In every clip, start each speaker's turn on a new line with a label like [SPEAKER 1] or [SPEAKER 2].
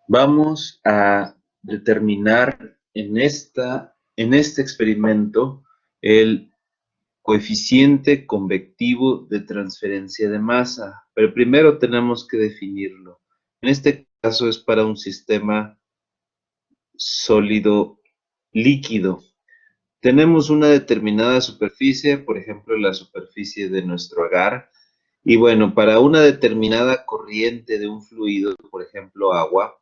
[SPEAKER 1] Vamos a determinar en este experimento el coeficiente convectivo de transferencia de masa, pero primero tenemos que definirlo. En este caso es para un sistema sólido líquido. Tenemos una determinada superficie, por ejemplo, la superficie de nuestro agar, y bueno, para una determinada corriente de un fluido, por ejemplo, agua,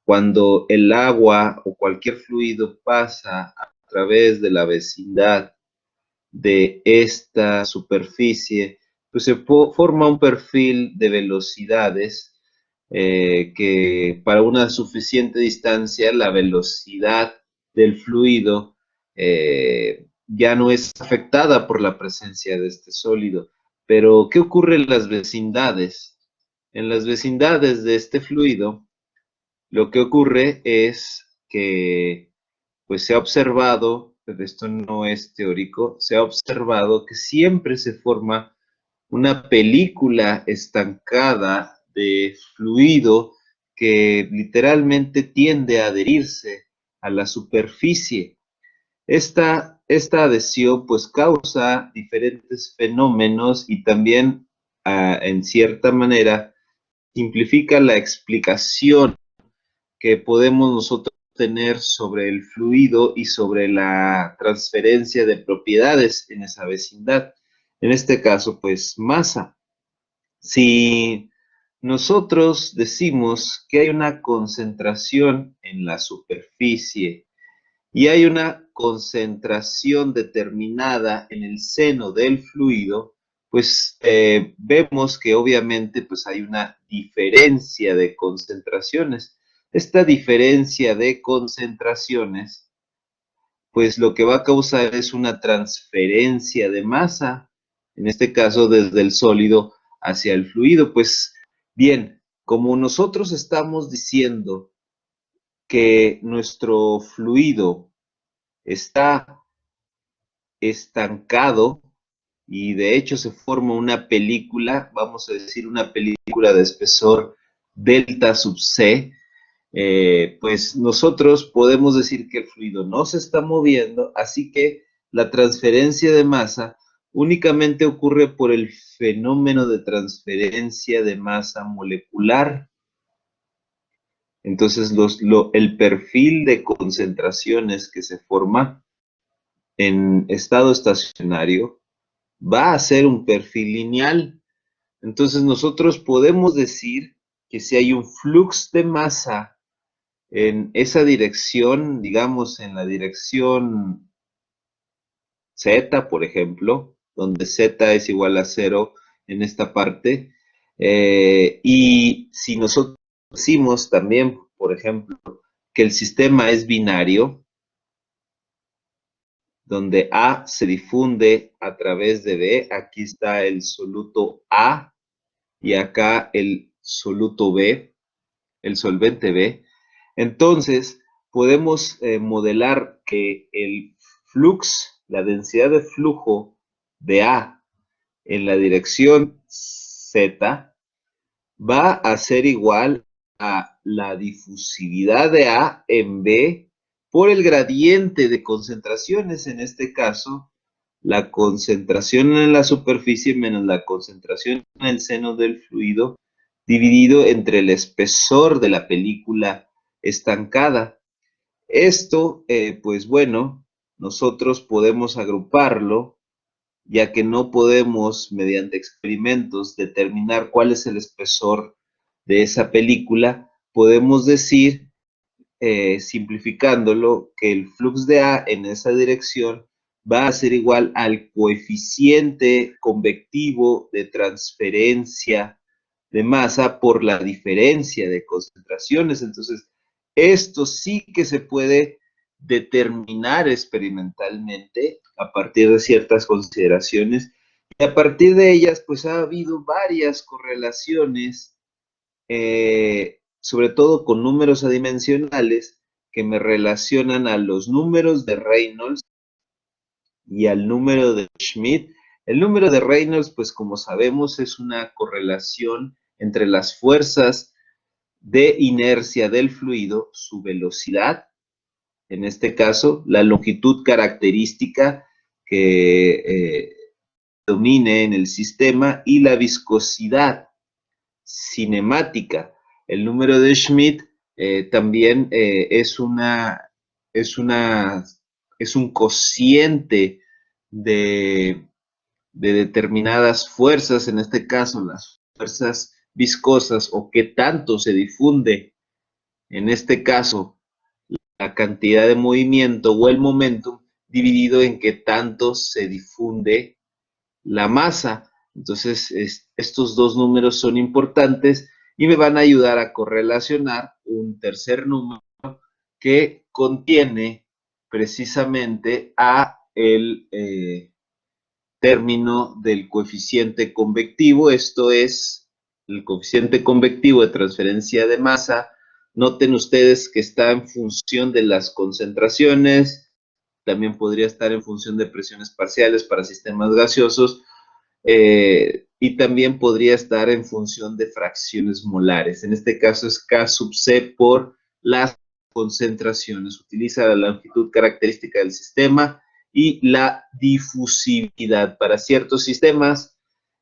[SPEAKER 1] cuando el agua o cualquier fluido pasa a través de la vecindad de esta superficie, pues se forma un perfil de velocidades que para una suficiente distancia la velocidad del fluido ya no es afectada por la presencia de este sólido. Pero, ¿qué ocurre en las vecindades? En las vecindades de este fluido, lo que ocurre es que pues se ha observado, pero esto no es teórico, se ha observado que siempre se forma una película estancada de fluido que literalmente tiende a adherirse a la superficie. Esta adhesión pues causa diferentes fenómenos y también en cierta manera simplifica la explicación que podemos nosotros tener sobre el fluido y sobre la transferencia de propiedades en esa vecindad. En este caso, pues masa. Si nosotros decimos que hay una concentración en la superficie y hay una concentración determinada en el seno del fluido, pues vemos que obviamente pues hay una diferencia de concentraciones. Esta diferencia de concentraciones, pues lo que va a causar es una transferencia de masa, en este caso desde el sólido hacia el fluido. Pues bien, como nosotros estamos diciendo que nuestro fluido está estancado y de hecho se forma una película, vamos a decir una película de espesor delta sub C, pues nosotros podemos decir que el fluido no se está moviendo, así que la transferencia de masa únicamente ocurre por el fenómeno de transferencia de masa molecular. Entonces, el perfil de concentraciones que se forma en estado estacionario va a ser un perfil lineal. Entonces nosotros podemos decir que si hay un flux de masa en esa dirección, digamos en la dirección Z, por ejemplo, donde Z es igual a 0 en esta parte, y si nosotros decimos también, por ejemplo, que el sistema es binario, donde A se difunde a través de B, aquí está el soluto A y acá el soluto B, el solvente B. Entonces, podemos modelar que el flux, la densidad de flujo de A en la dirección Z va a ser igual a la difusividad de A en B por el gradiente de concentraciones, en este caso, la concentración en la superficie menos la concentración en el seno del fluido, dividido entre el espesor de la película estancada. Esto, pues bueno, nosotros podemos agruparlo, ya que no podemos, mediante experimentos, determinar cuál es el espesor de esa película. Podemos decir, simplificándolo, que el flux de A en esa dirección va a ser igual al coeficiente convectivo de transferencia de masa por la diferencia de concentraciones. Entonces, esto sí que se puede determinar experimentalmente a partir de ciertas consideraciones, y a partir de ellas pues ha habido varias correlaciones, sobre todo con números adimensionales, que me relacionan a los números de Reynolds y al número de Schmidt. El número de Reynolds, pues como sabemos, es una correlación entre las fuerzas de inercia del fluido, su velocidad, en este caso, la longitud característica que domine en el sistema y la viscosidad cinemática. El número de Schmidt también es un cociente de determinadas fuerzas, en este caso las fuerzas viscosas, o qué tanto se difunde, en este caso, la cantidad de movimiento o el momentum, dividido en qué tanto se difunde la masa. Entonces, estos dos números son importantes y me van a ayudar a correlacionar un tercer número que contiene precisamente a el término del coeficiente convectivo. Esto es el coeficiente convectivo de transferencia de masa. Noten ustedes que está en función de las concentraciones, también podría estar en función de presiones parciales para sistemas gaseosos, y también podría estar en función de fracciones molares. En este caso es K sub C por las concentraciones. Utiliza la longitud característica del sistema y la difusividad para ciertos sistemas.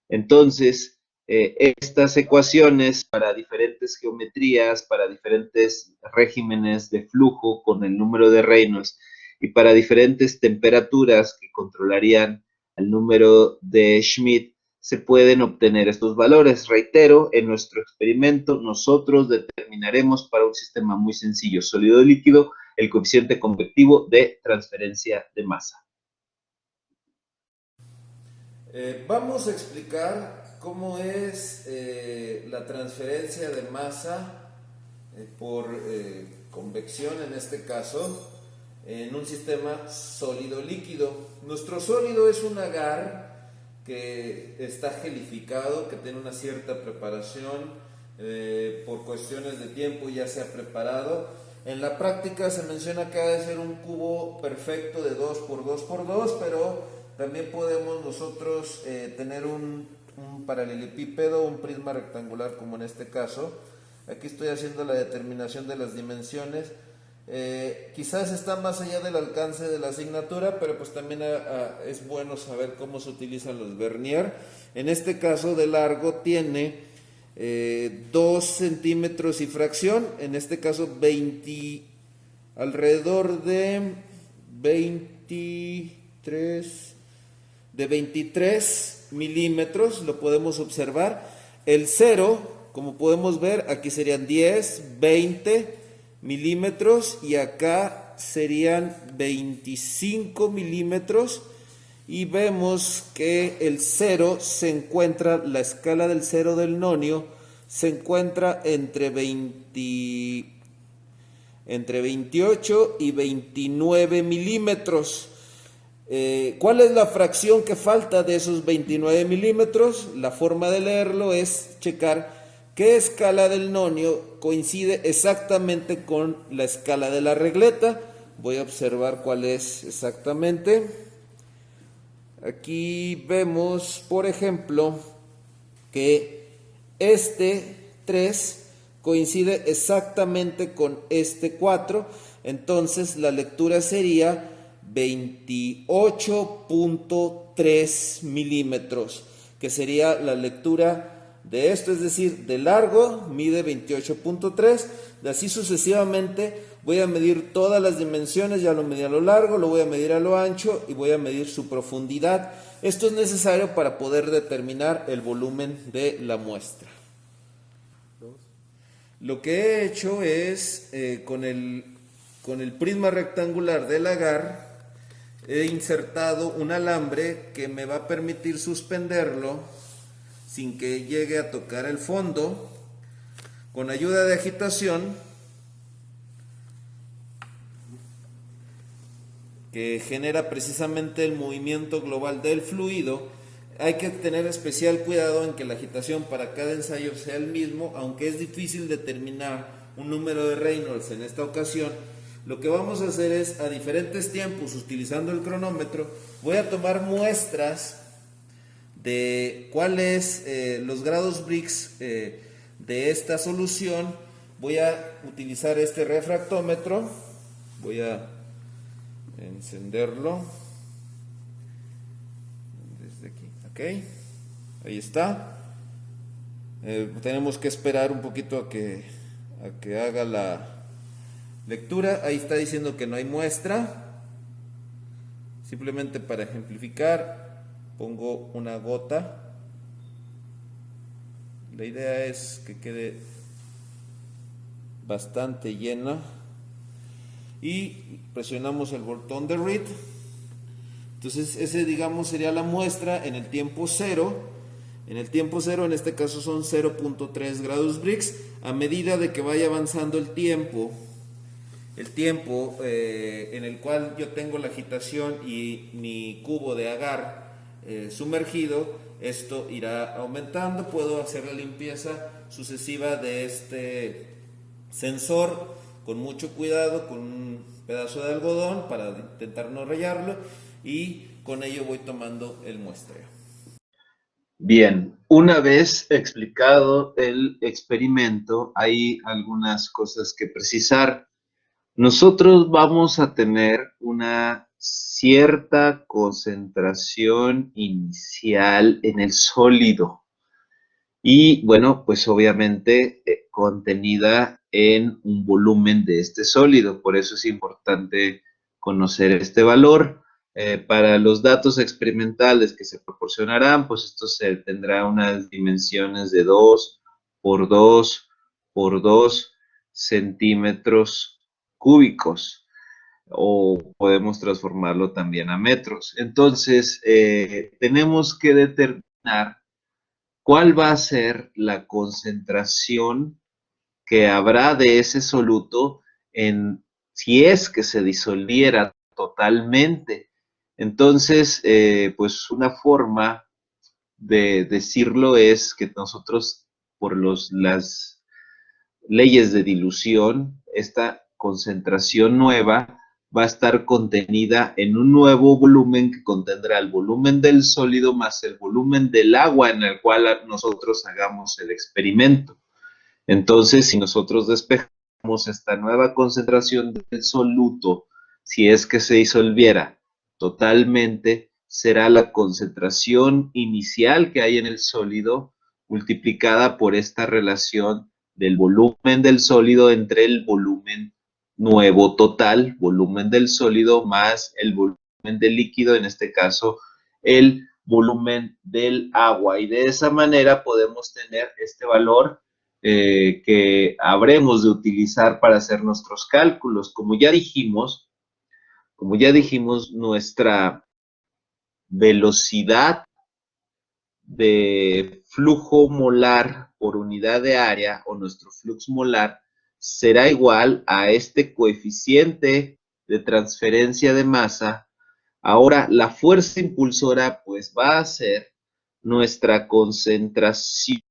[SPEAKER 1] Entonces, estas ecuaciones para diferentes geometrías, para diferentes regímenes de flujo con el número de Reynolds y para diferentes temperaturas que controlarían el número de Schmidt, se pueden obtener estos valores. Reitero, en nuestro experimento nosotros determinaremos para un sistema muy sencillo, sólido líquido, el coeficiente convectivo de transferencia de masa.
[SPEAKER 2] Vamos a explicar cómo es la transferencia de masa por convección, en este caso, en un sistema sólido líquido. Nuestro sólido es un agar que está gelificado, que tiene una cierta preparación, por cuestiones de tiempo ya se ha preparado. En la práctica se menciona que ha de ser un cubo perfecto de 2 por 2 por 2, pero también podemos nosotros tener un paralelepípedo, un prisma rectangular, como en este caso. Aquí estoy haciendo la determinación de las dimensiones. Quizás está más allá del alcance de la asignatura, pero pues también es bueno saber cómo se utilizan los vernier. En este caso de largo tiene 2 centímetros y fracción, en este caso alrededor de 23 milímetros, lo podemos observar. El cero, como podemos ver, aquí serían 10, 20 milímetros y acá serían 25 milímetros. Y vemos que el cero se encuentra, la escala del cero del nonio se encuentra entre 28 y 29 milímetros. ¿Cuál es la fracción que falta de esos 29 milímetros? La forma de leerlo es checar qué escala del nonio coincide exactamente con la escala de la regleta. Voy a observar cuál es exactamente. Aquí vemos, por ejemplo, que este 3 coincide exactamente con este 4, entonces la lectura sería 28.3 milímetros, que sería la lectura de esto, es decir, de largo mide 28.3, de así sucesivamente. Voy a medir todas las dimensiones, ya lo medí a lo largo, lo voy a medir a lo ancho y voy a medir su profundidad. Esto es necesario para poder determinar el volumen de la muestra. Lo que he hecho es, con el prisma rectangular del agar, he insertado un alambre que me va a permitir suspenderlo sin que llegue a tocar el fondo. Con ayuda de agitación, que genera precisamente el movimiento global del fluido, hay que tener especial cuidado en que la agitación para cada ensayo sea el mismo, aunque es difícil determinar un número de Reynolds en esta ocasión. Lo que vamos a hacer es, a diferentes tiempos, utilizando el cronómetro, voy a tomar muestras de cuáles los grados Brix de esta solución. voy a utilizar este refractómetro, voy a encenderlo desde aquí, ok, ahí está. Tenemos que esperar un poquito a que haga la lectura. Ahí está diciendo que no hay muestra. Simplemente para ejemplificar, pongo una gota. La idea es que quede bastante llena. Y presionamos el botón de read. Entonces ese, digamos, sería la muestra en el tiempo cero. En el tiempo cero, en este caso son 0.3 grados Brix. A medida de que vaya avanzando el tiempo en el cual yo tengo la agitación y mi cubo de agar sumergido, esto irá aumentando. Puedo hacer la limpieza sucesiva de este sensor con mucho cuidado, con un pedazo de algodón para intentar no rayarlo, y con ello voy tomando el muestreo.
[SPEAKER 1] Bien, una vez explicado el experimento, hay algunas cosas que precisar. Nosotros vamos a tener una cierta concentración inicial en el sólido y, bueno, pues obviamente contenida en un volumen de este sólido. Por eso es importante conocer este valor. Para los datos experimentales que se proporcionarán, pues esto se tendrá unas dimensiones de 2 por 2 por 2 centímetros cúbicos, o podemos transformarlo también a metros. Entonces, tenemos que determinar cuál va a ser la concentración que habrá de ese soluto si es que se disolviera totalmente. Entonces, pues una forma de decirlo es que nosotros, por las leyes de dilución, esta concentración nueva va a estar contenida en un nuevo volumen que contendrá el volumen del sólido más el volumen del agua en el cual nosotros hagamos el experimento. Entonces, si nosotros despejamos esta nueva concentración del soluto, si es que se disolviera totalmente, será la concentración inicial que hay en el sólido multiplicada por esta relación del volumen del sólido entre el volumen nuevo total, volumen del sólido más el volumen del líquido, en este caso el volumen del agua. Y de esa manera podemos tener este valor que habremos de utilizar para hacer nuestros cálculos. Como ya dijimos, nuestra velocidad de flujo molar por unidad de área, o nuestro flux molar, será igual a este coeficiente de transferencia de masa. Ahora, la fuerza impulsora pues va a ser nuestra concentración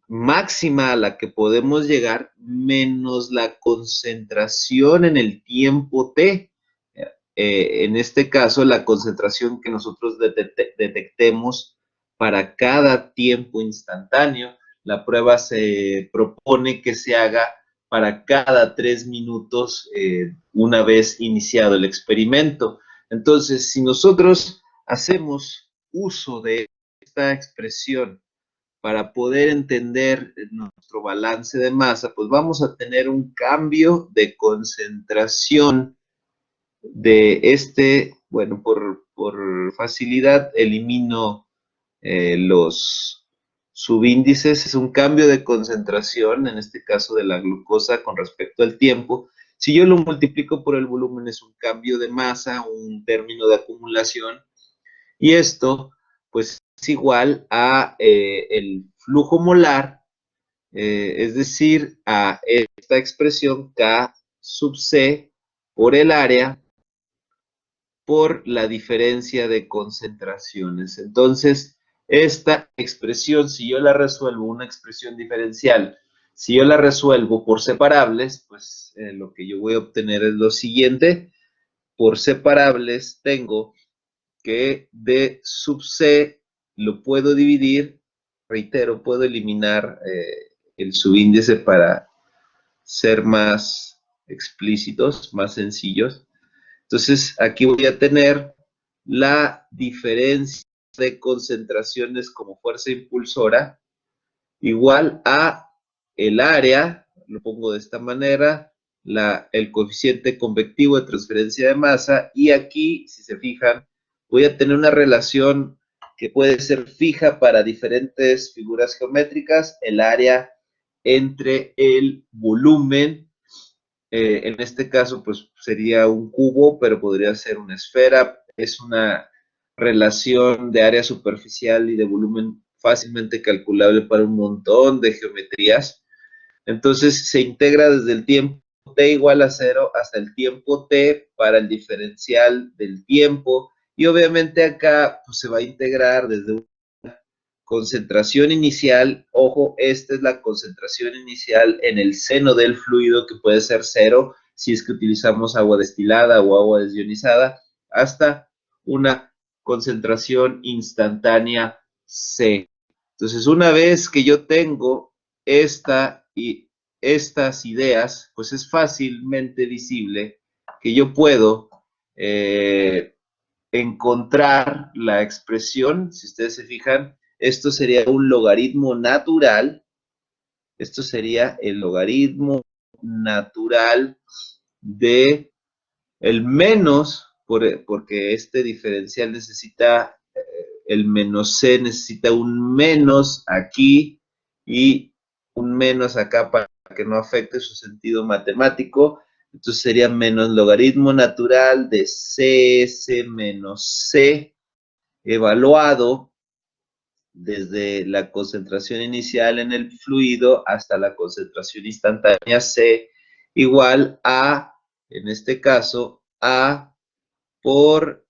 [SPEAKER 1] máxima a la que podemos llegar menos la concentración en el tiempo t. En este caso, la concentración que nosotros detectemos para cada tiempo instantáneo. La prueba se propone que se haga para cada 3 minutos una vez iniciado el experimento. Entonces, si nosotros hacemos uso de esta expresión para poder entender nuestro balance de masa, pues vamos a tener un cambio de concentración de este, bueno, por facilidad elimino los subíndices. Es un cambio de concentración, en este caso de la glucosa con respecto al tiempo. Si yo lo multiplico por el volumen, es un cambio de masa, un término de acumulación, y esto pues es igual a el flujo molar, es decir, a esta expresión K sub C por el área por la diferencia de concentraciones. Entonces, esta expresión, si yo la resuelvo, una expresión diferencial, si yo la resuelvo por separables, pues lo que yo voy a obtener es lo siguiente. Por separables tengo que D sub C lo puedo dividir, reitero, puedo eliminar el subíndice para ser más explícitos, más sencillos. Entonces, aquí voy a tener la diferencia de concentraciones como fuerza impulsora igual a el área, lo pongo de esta manera, el coeficiente convectivo de transferencia de masa, y aquí, si se fijan, voy a tener una relación que puede ser fija para diferentes figuras geométricas, el área entre el volumen, en este caso pues sería un cubo, pero podría ser una esfera, es una relación de área superficial y de volumen fácilmente calculable para un montón de geometrías. Entonces se integra desde el tiempo t igual a 0 hasta el tiempo t para el diferencial del tiempo, y obviamente acá pues, se va a integrar desde una concentración inicial. Ojo, esta es la concentración inicial en el seno del fluido, que puede ser 0 si es que utilizamos agua destilada o agua desionizada, hasta una concentración instantánea C. Entonces, una vez que yo tengo estas ideas, pues es fácilmente visible que yo puedo encontrar la expresión. Si ustedes se fijan, esto sería un logaritmo natural. Esto sería el logaritmo natural de el menos, porque este diferencial necesita, el menos c necesita un menos aquí y un menos acá para que no afecte su sentido matemático. Entonces sería menos logaritmo natural de cs menos c evaluado desde la concentración inicial en el fluido hasta la concentración instantánea C, igual a, en este caso, A por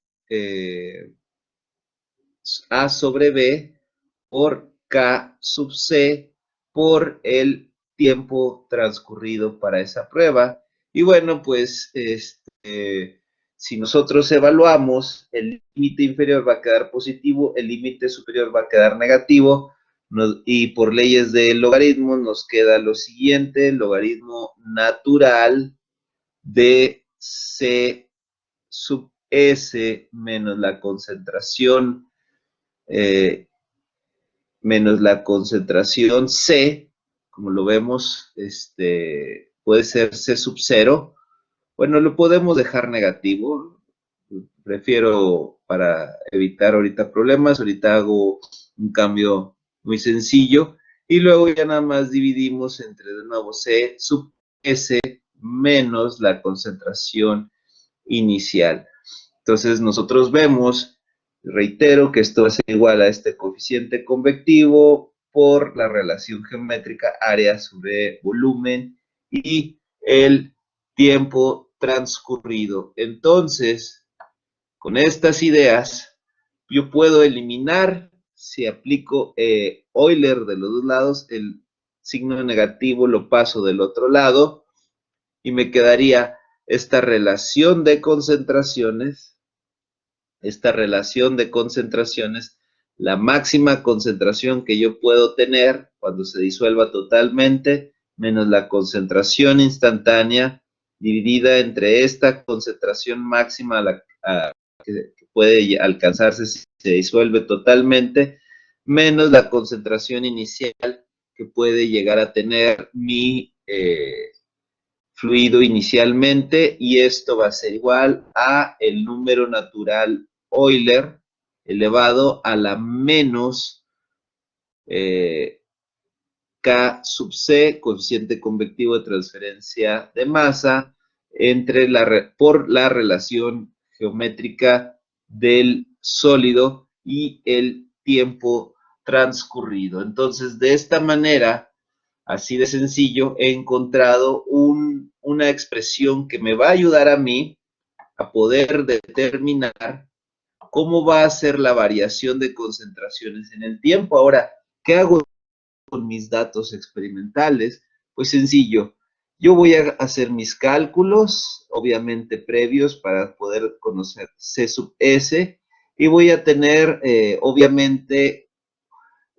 [SPEAKER 1] A sobre B por K sub C por el tiempo transcurrido para esa prueba. Y bueno, pues si nosotros evaluamos, el límite inferior va a quedar positivo, el límite superior va a quedar negativo, y por leyes del logaritmo nos queda lo siguiente: el logaritmo natural de C sub S menos la concentración C, como lo vemos, puede ser C sub 0. Bueno, lo podemos dejar negativo. Prefiero, para evitar ahorita problemas, ahorita hago un cambio muy sencillo. Y luego ya nada más dividimos entre, de nuevo, C sub S menos la concentración inicial. Entonces nosotros vemos, reitero, que esto es igual a este coeficiente convectivo por la relación geométrica área sobre volumen y el tiempo transcurrido. Entonces, con estas ideas, yo puedo eliminar, si aplico Euler de los dos lados, el signo negativo lo paso del otro lado y me quedaría esta relación de concentraciones, la máxima concentración que yo puedo tener cuando se disuelva totalmente, menos la concentración instantánea, dividida entre esta concentración máxima que puede alcanzarse si se disuelve totalmente, menos la concentración inicial que puede llegar a tener mi fluido inicialmente, y esto va a ser igual a el número natural Euler elevado a la menos K sub C, coeficiente convectivo de transferencia de masa, por la relación geométrica del sólido y el tiempo transcurrido. Entonces, de esta manera, así de sencillo, he encontrado una expresión que me va a ayudar a mí a poder determinar cómo va a ser la variación de concentraciones en el tiempo. Ahora, ¿qué hago con mis datos experimentales? Pues sencillo, yo voy a hacer mis cálculos, obviamente previos, para poder conocer C sub S, y voy a tener, obviamente,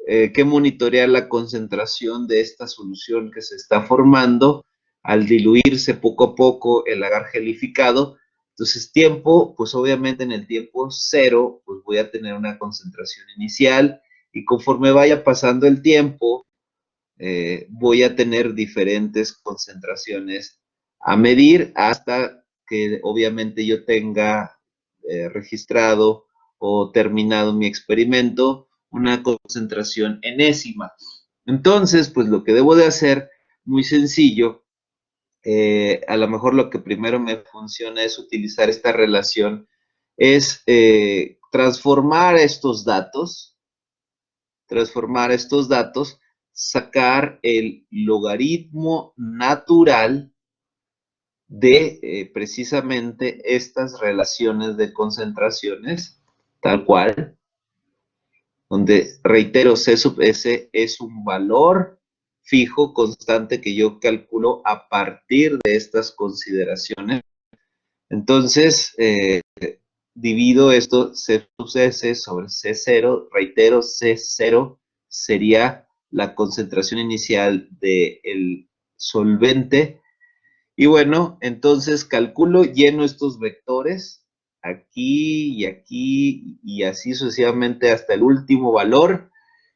[SPEAKER 1] que monitorear la concentración de esta solución que se está formando al diluirse poco a poco el agar gelificado. Entonces, tiempo, pues obviamente en el tiempo cero, pues voy a tener una concentración inicial y conforme vaya pasando el tiempo, voy a tener diferentes concentraciones a medir hasta que obviamente yo tenga registrado o terminado mi experimento una concentración enésima. Entonces, pues lo que debo de hacer, muy sencillo, a lo mejor lo que primero me funciona es utilizar esta relación, es transformar estos datos, sacar el logaritmo natural de precisamente estas relaciones de concentraciones, tal cual, donde, reitero, C sub S es un valor fijo, constante, que yo calculo a partir de estas consideraciones. Entonces, divido esto C sub S sobre C0, reitero, C0 sería la concentración inicial del solvente. Y bueno, entonces calculo, lleno estos vectores, aquí y así sucesivamente hasta el último valor.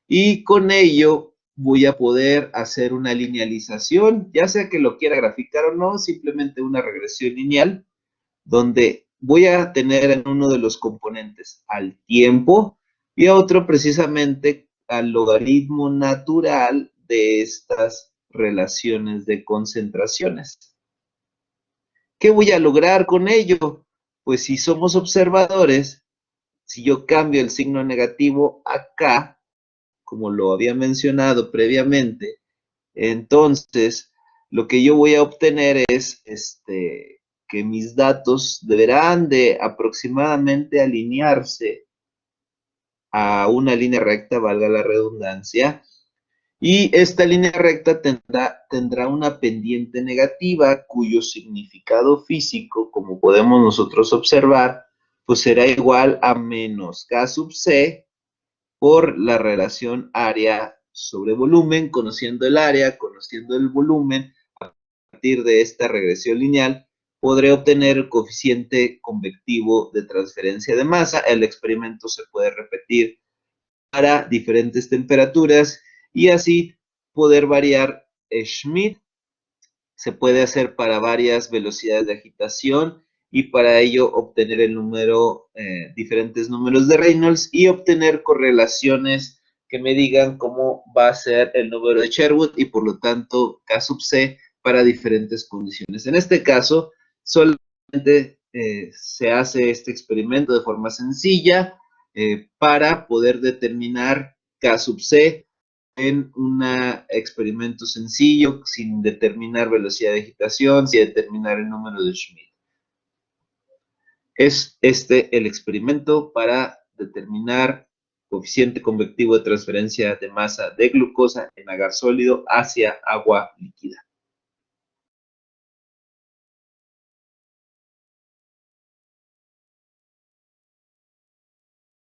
[SPEAKER 1] Y con ello voy a poder hacer una linealización, ya sea que lo quiera graficar o no, simplemente una regresión lineal, donde voy a tener en uno de los componentes al tiempo y a otro precisamente al logaritmo natural de estas relaciones de concentraciones. ¿Qué voy a lograr con ello? Pues si somos observadores, si yo cambio el signo negativo acá, como lo había mencionado previamente, entonces lo que yo voy a obtener es que mis datos deberán de aproximadamente alinearse a una línea recta, valga la redundancia, y esta línea recta tendrá una pendiente negativa cuyo significado físico, como podemos nosotros observar, pues será igual a menos K sub C por la relación área sobre volumen, conociendo el área, conociendo el volumen. A partir de esta regresión lineal, podré obtener el coeficiente convectivo de transferencia de masa. El experimento se puede repetir para diferentes temperaturas y así poder variar Schmidt. Se puede hacer para varias velocidades de agitación y para ello obtener el número, diferentes números de Reynolds y obtener correlaciones que me digan cómo va a ser el número de Sherwood y por lo tanto K sub C para diferentes condiciones. En este caso, solamente se hace este experimento de forma sencilla para poder determinar K sub C en un experimento sencillo, sin determinar velocidad de agitación, sin determinar el número de Schmidt. Es el experimento para determinar coeficiente convectivo de transferencia de masa de glucosa en agar sólido hacia agua líquida.